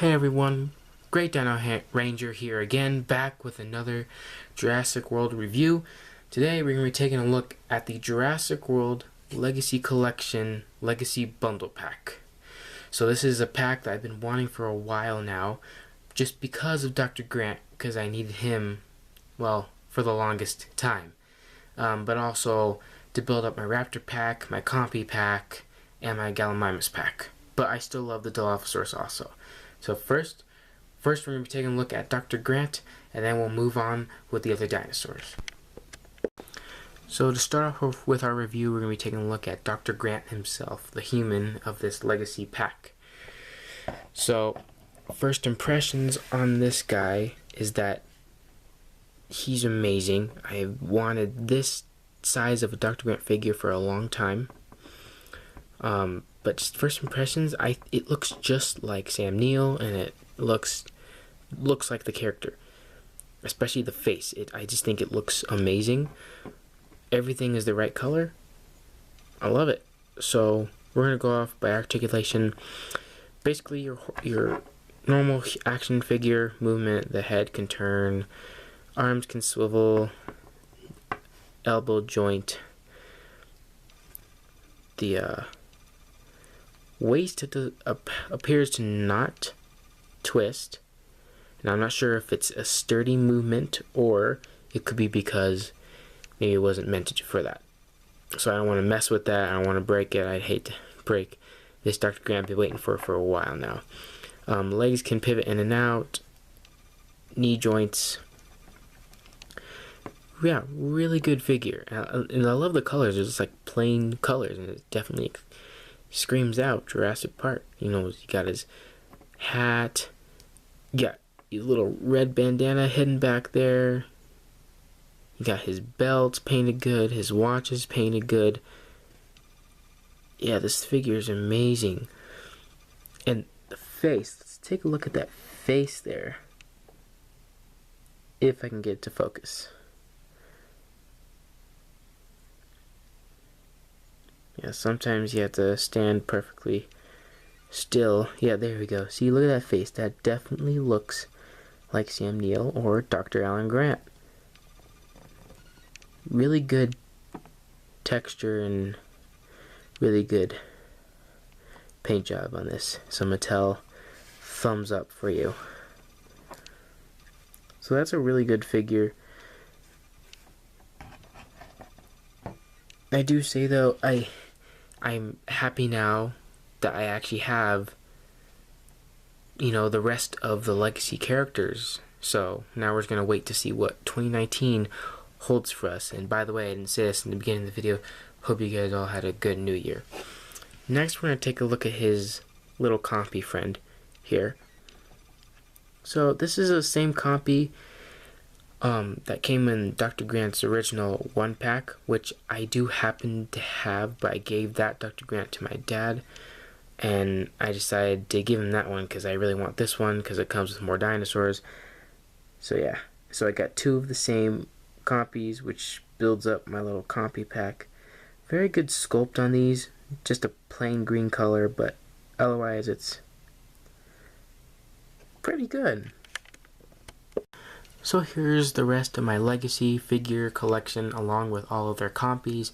Hey everyone, Great Dino Ranger here again, back with another Jurassic World review. Today we're going to be taking a look at the Jurassic World Legacy Collection Legacy Bundle Pack. So this is a pack that I've been wanting for a while now, just because of Dr. Grant, because I needed him, well, for the longest time. But also to build up my Raptor pack, my Compy pack, and my Gallimimus pack. But I still love the Dilophosaurus also. So first we're going to be taking a look at Dr. Grant, and then we'll move on with the other dinosaurs. So to start off with our review, we're going to be taking a look at Dr. Grant himself, the human of this legacy pack. So first impressions on this guy is that he's amazing. I wanted this size of a Dr. Grant figure for a long time. But just first impressions, it looks just like Sam Neill, and it looks like the character, especially the face. I just think it looks amazing. Everything is the right color. I love it. So we're gonna go off by articulation. Basically, your normal action figure movement. The head can turn, arms can swivel, elbow joint. The waist appears to not twist, and I'm not sure if it's a sturdy movement or it could be because maybe it wasn't meant for that. So I don't want to mess with that. I don't want to break it. I'd hate to break this Dr. Grant. I've been waiting for a while now. Legs can pivot in and out. Knee joints. Yeah, really good figure. And I love the colors. It's like plain colors, and it definitely screams out Jurassic Park. You know, he got his hat, you got his little red bandana hidden back there, you got his belts painted good, his watch is painted good. Yeah, this figure is amazing. And the face, let's take a look at that face there, if I can get it to focus. Yeah, sometimes you have to stand perfectly still. Yeah, there we go. See, look at that face. That definitely looks like Sam Neill or Dr. Alan Grant. Really good texture and really good paint job on this. So Mattel, thumbs up for you. So that's a really good figure. I do say though, I'm happy now that I actually have, you know, the rest of the legacy characters. So now we're going to wait to see what 2019 holds for us. And by the way, I didn't say this in the beginning of the video. Hope you guys all had a good new year. Next, we're going to take a look at his little compy friend here. So this is the same compy that came in Dr. Grant's original 1-pack, which I do happen to have, but I gave that Dr. Grant to my dad, and I decided to give him that one because I really want this one because it comes with more dinosaurs. So yeah, so I got two of the same compies, which builds up my little compy pack. Very good sculpt on these, just a plain green color, but otherwise it's pretty good. So here's the rest of my legacy figure collection along with all of their compies.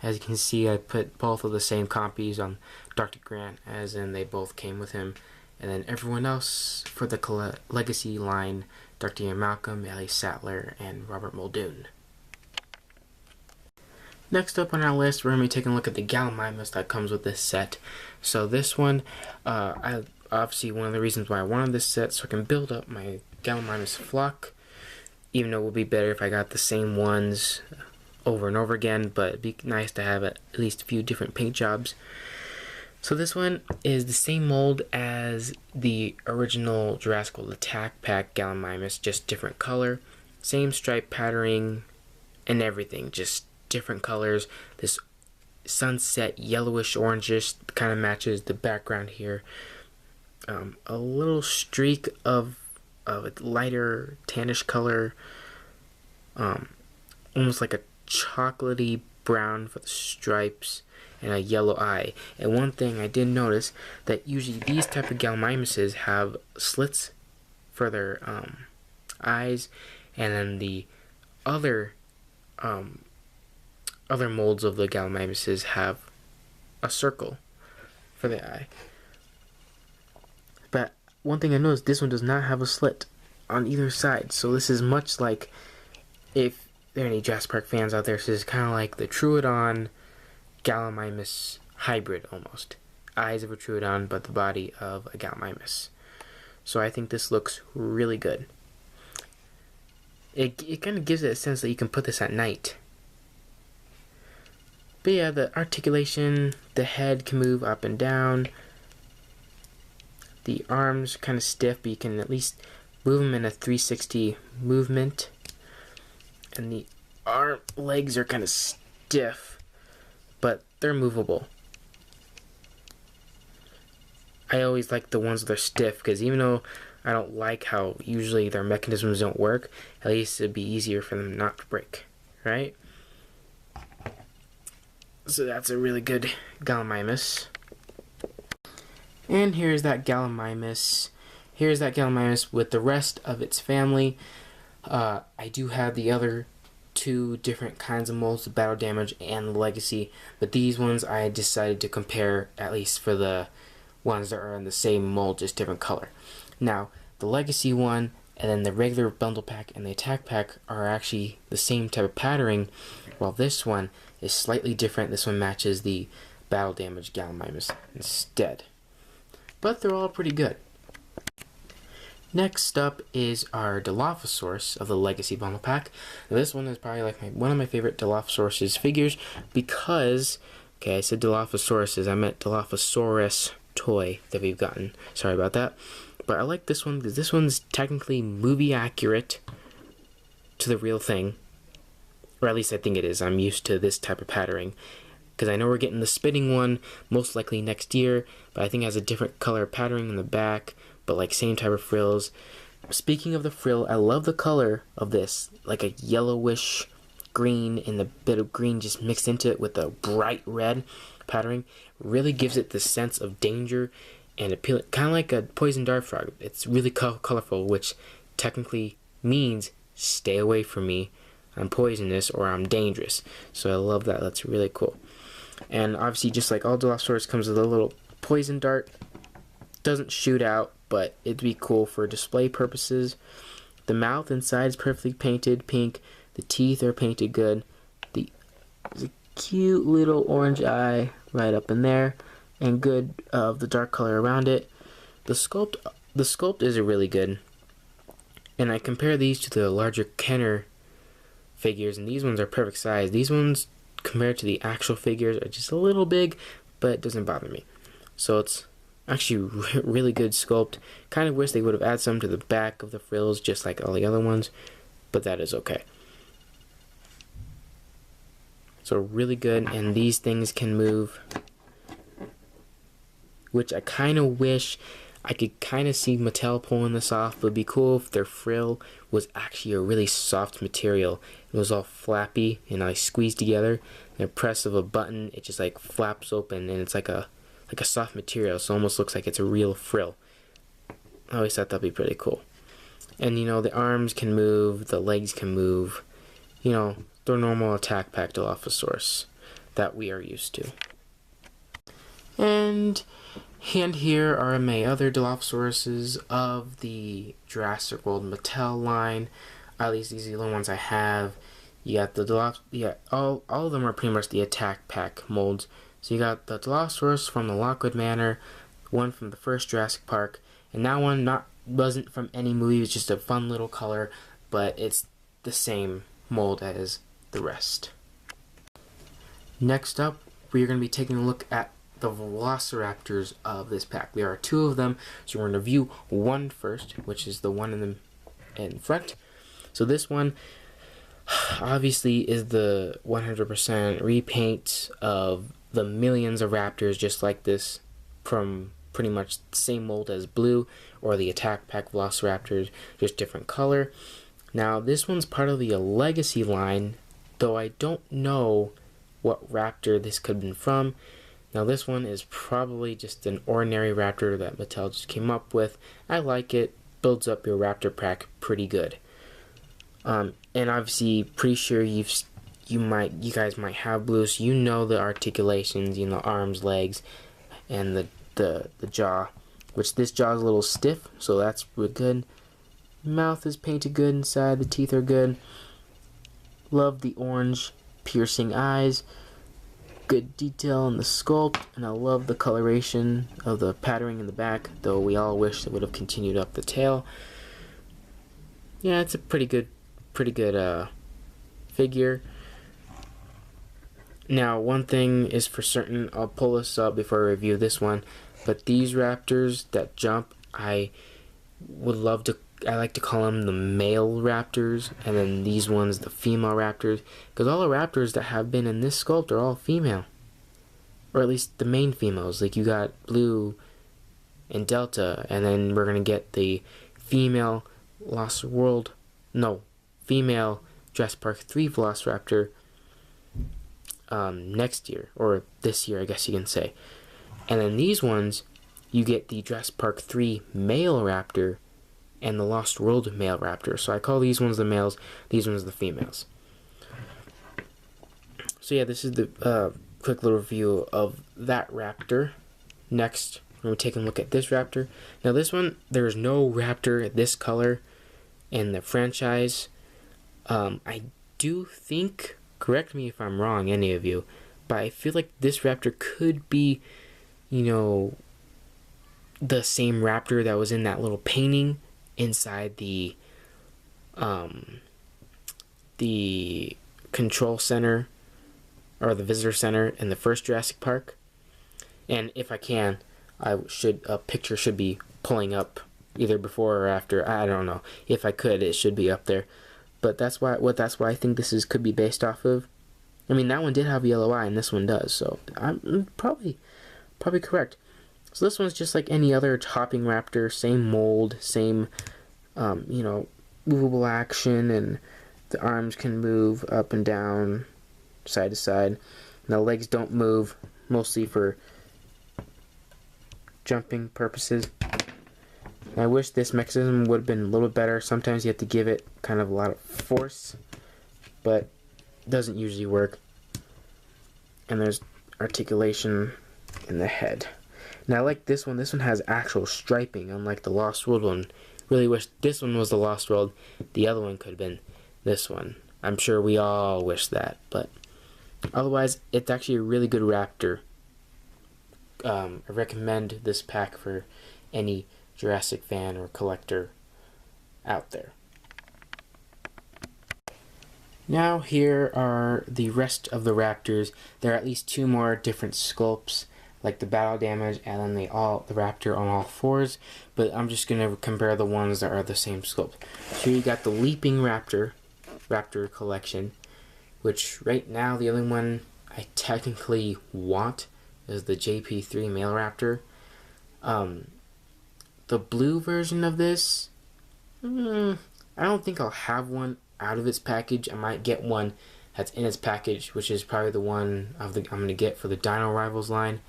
As you can see, I put both of the same compies on Dr. Grant, as in they both came with him. And then everyone else for the legacy line, Dr. Ian Malcolm, Ellie Sattler, and Robert Muldoon. Next up on our list, we're going to be taking a look at the Gallimimus that comes with this set. So this one, obviously one of the reasons why I wanted this set, so I can build up my Gallimimus flock. Even though it would be better if I got the same ones over and over again, but it'd be nice to have at least a few different paint jobs. So this one is the same mold as the original Jurassic World Attack Pack Gallimimus, just different color. Same stripe patterning and everything, just different colors. This sunset yellowish orangish kind of matches the background here. A little streak of a lighter tannish color, almost like a chocolatey brown for the stripes, and a yellow eye. And one thing I did notice, that usually these type of Gallimimuses have slits for their eyes, and then the other molds of the Gallimimuses have a circle for the eye. But one thing I noticed, this one does not have a slit on either side. So this is much like, if there are any Jurassic Park fans out there, this is kind of like the Troodon Gallimimus hybrid almost. Eyes of a Troodon, but the body of a Gallimimus. So I think this looks really good. It kind of gives it a sense that you can put this at night. But yeah, the articulation, the head can move up and down. The arms kind of stiff, but you can at least move them in a 360 movement. And the legs are kind of stiff, but they're movable. I always like the ones that are stiff, because even though I don't like how usually their mechanisms don't work, at least it'd be easier for them not to break, right? So that's a really good Gallimimus. And here's that Gallimimus. Here's that Gallimimus with the rest of its family. I do have the other two different kinds of molds, the Battle Damage and the Legacy, but these ones I decided to compare, at least for the ones that are in the same mold, just different color. Now, the Legacy one and then the regular bundle pack and the attack pack are actually the same type of patterning, while this one is slightly different. This one matches the Battle Damage Gallimimus instead. But they're all pretty good. Next up is our Dilophosaurus of the Legacy bundle pack. Now, this one is probably like one of my favorite Dilophosaurus figures because, okay, I said Dilophosaurus, I meant Dilophosaurus toy that we've gotten. Sorry about that. But I like this one because this one's technically movie accurate to the real thing. Or at least I think it is. I'm used to this type of patterning. Because I know we're getting the spitting one most likely next year, but I think it has a different color patterning in the back, but like same type of frills. Speaking of the frill, I love the color of this, like a yellowish green and a bit of green just mixed into it with a bright red patterning. Really gives it the sense of danger and appeal, kind of like a poison dart frog. It's really colorful, which technically means stay away from me. I'm poisonous or I'm dangerous. So I love that. That's really cool. And obviously, just like all Dilophosaurus, comes with a little poison dart. Doesn't shoot out, but it'd be cool for display purposes. The mouth inside is perfectly painted pink. The teeth are painted good. There's a cute little orange eye right up in there, and good of the dark color around it. The sculpt is really good. And I compare these to the larger Kenner figures, and these ones are perfect size. These ones, compared to the actual figures, are just a little big, but it doesn't bother me. So it's actually really good sculpt. Kind of wish they would have added some to the back of the frills, just like all the other ones, but that is okay. So really good, and these things can move, which I kind of wish I could kind of see Mattel pulling this off. But it'd be cool if their frill was actually a really soft material. It was all flappy and I squeezed together, and a press of a button, it just like flaps open, and it's like a soft material, so it almost looks like it's a real frill. I always thought that'd be pretty cool. And you know, the arms can move, the legs can move. You know, their normal attack pack Dilophosaurus that we are used to. And here are my other Dilophosauruses of the Jurassic World Mattel line. At least these are the only ones I have. You got the all of them are pretty much the attack pack molds. So you got the Dilophosaurus from the Lockwood Manor, one from the first Jurassic Park, and that one wasn't from any movie. It's just a fun little color, but it's the same mold as the rest. Next up, we are going to be taking a look at the Velociraptors of this pack. There are two of them, so we're going to review one first, which is the one in front. So this one obviously is the 100% repaint of the millions of raptors just like this from pretty much the same mold as Blue or the Attack Pack Velociraptors, just different color. Now this one's part of the Legacy line, though I don't know what raptor this could have been from. Now this one is probably just an ordinary raptor that Mattel just came up with. I like it. Builds up your raptor pack pretty good. And obviously, pretty sure you guys might have blue, so you know the articulations, you know, arms, legs, and the jaw. Which this jaw is a little stiff, so that's really good. Mouth is painted good inside. The teeth are good. Love the orange piercing eyes. Good detail in the sculpt, and I love the coloration of the patterning in the back, though we all wish it would have continued up the tail. Yeah, it's a pretty good figure. Now, one thing is for certain, I'll pull this up before I review this one, but these raptors that jump, I like to call them the male raptors, and then these ones the female raptors, because all the raptors that have been in this sculpt are all female, or at least the main females. Like, you got Blue and Delta, and then we're gonna get the female female Jurassic Park 3 Velociraptor next year, or this year, I guess you can say. And then these ones, you get the Jurassic Park 3 male raptor and the Lost World male raptor. So I call these ones the males, these ones the females. So yeah, this is the quick little review of that raptor. Next, we're taking a look at this raptor. Now this one, there's no raptor this color in the franchise. I do think, correct me if I'm wrong, any of you, but I feel like this raptor could be, you know, the same raptor that was in that little painting inside the control center or the visitor center in the first Jurassic Park. And if I can, a picture should be pulling up either before or after. I don't know. If I could, it should be up there. But that's why I think this could be based off of. I mean, that one did have a yellow eye, and this one does, so I'm probably correct. So this one's just like any other hopping raptor, same mold, same, you know, movable action, and the arms can move up and down, side to side. And the legs don't move, mostly for jumping purposes. And I wish this mechanism would have been a little better. Sometimes you have to give it kind of a lot of force, but it doesn't usually work. And there's articulation in the head. Now I like this one. This one has actual striping, unlike the Lost World one. Really wish this one was the Lost World. The other one could have been this one. I'm sure we all wish that, but otherwise, it's actually a really good raptor. I recommend this pack for any Jurassic fan or collector out there. Now here are the rest of the raptors. There are at least two more different sculpts, like the battle damage and then the raptor on all fours, but I'm just going to compare the ones that are the same sculpt. So you got the leaping raptor collection, which right now the only one I technically want is the JP3 male raptor. The blue version of this, I don't think I'll have one out of its package. I might get one that's in its package, which is probably the one I'm going to get for the Dino Rivals line.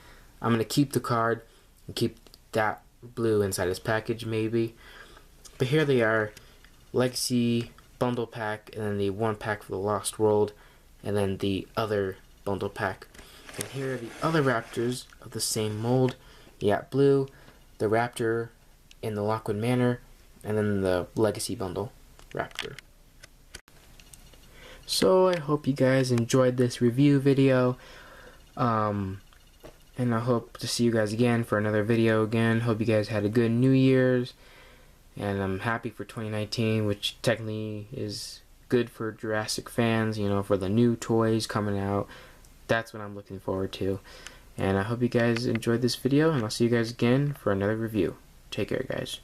I'm going to keep the card and keep that blue inside its package, maybe. But here they are, Legacy bundle pack, and then the one pack for the Lost World, and then the other bundle pack. And here are the other raptors of the same mold. You got Blue, the raptor in the Lockwood Manor, and then the Legacy bundle raptor. So I hope you guys enjoyed this review video, and I hope to see you guys again for another video again. Hope you guys had a good New Year's, and I'm happy for 2019, which technically is good for Jurassic fans, you know, for the new toys coming out. That's what I'm looking forward to. And I hope you guys enjoyed this video, and I'll see you guys again for another review. Take care, guys.